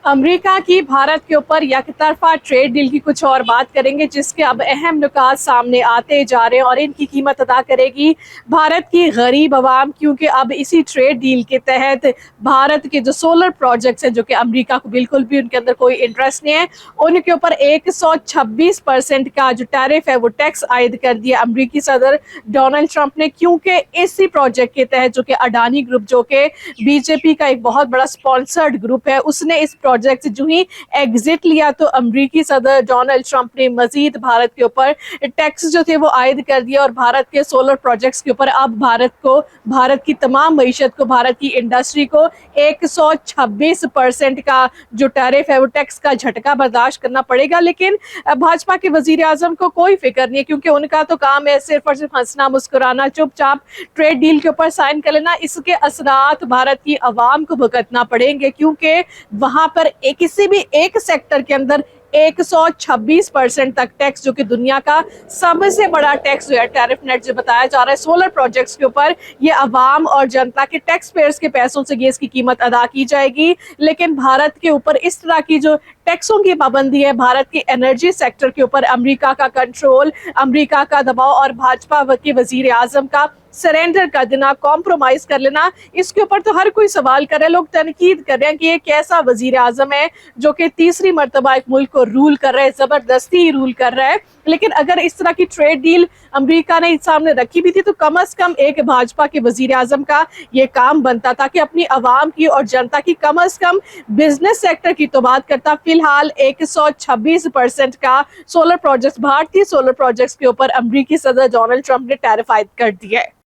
America की भारत के ऊपर यकतरफा ट्रेड डील की कुछ और बात करेंगे, जिसके अब अहम नुकात सामने आते जा रहे हैं और इनकी कीमत अदा करेगी भारत की गरीब आवाम, क्योंकि अब इसी ट्रेड डील के तहत भारत के जो सोलर प्रोजेक्ट्स हैं, जो कि अमेरिका को बिल्कुल भी उनके अंदर कोई इंटरेस्ट नहीं है, उनके ऊपर 126% का जो टैरिफ है वो टैक्स आयद कर दिया अमेरिकी सदर डोनाल्ड ट्रंप ने, क्योंकि इसी प्रोजेक्ट के तहत जो कि अडानी ग्रुप, जो कि बीजेपी का एक बहुत बड़ा स्पॉन्सर्ड ग्रुप है, उसने इस प्रोजेक्ट से जो ही एग्जिट लिया तो अमेरिकी सदर डोनाल्ड ट्रंप ने मजीद भारत के ऊपर टैक्स जो थे वो आयद कर दिया और भारत के सोलर प्रोजेक्ट्स के ऊपर अब भारत की तमाम मईशत को, भारत की इंडस्ट्री को 126% का जो टैरिफ है वो टैक्स का झटका बर्दाश्त करना पड़ेगा। लेकिन भाजपा के वजीर आजम को कोई फिक्र नहीं है, क्योंकि उनका तो काम है सिर्फ और सिर्फ हंसना मुस्कुराना, चुपचाप ट्रेड डील के ऊपर साइन कर लेना। इसके असरात भारत की आवाम को भुगतना पड़ेंगे, क्योंकि वहां पर किसी भी एक सेक्टर के अंदर 126% तक टैक्स, जो कि दुनिया का सबसे बड़ा टैक्स जो है, टैरिफ नेट जो बताया जा रहा है सोलर प्रोजेक्ट्स के ऊपर, ये अवाम और जनता के टैक्स पेयर्स के पैसों से ये इसकी कीमत अदा की जाएगी। लेकिन भारत के ऊपर इस तरह की जो टैक्सों की पाबंदी है, भारत के एनर्जी सेक्टर के ऊपर अमेरिका का कंट्रोल, अमेरिका का दबाव और भाजपा के वजीर आजम का सरेंडर कर देना, कॉम्प्रोमाइज कर लेना, इसके ऊपर तो हर कोई सवाल कर रहा है। लोग तनकीद कर रहे हैं कि ये कैसा वजीर आजम है जो कि तीसरी मर्तबा एक मुल्क को रूल कर रहा है, जबरदस्ती रूल कर रहा है। लेकिन अगर इस तरह की ट्रेड डील अमेरिका ने सामने रखी भी थी तो कम अज कम एक भाजपा के वजीर आजम का ये काम बनता था कि अपनी आवाम की और जनता की कम अज कम बिजनेस सेक्टर की तो बात करता। फिलहाल 126% का सोलर प्रोजेक्ट्स, भारतीय सोलर प्रोजेक्ट्स के ऊपर अमेरिकी सदर डोनाल्ड ट्रंप ने टैरिफ आयद कर दिया है।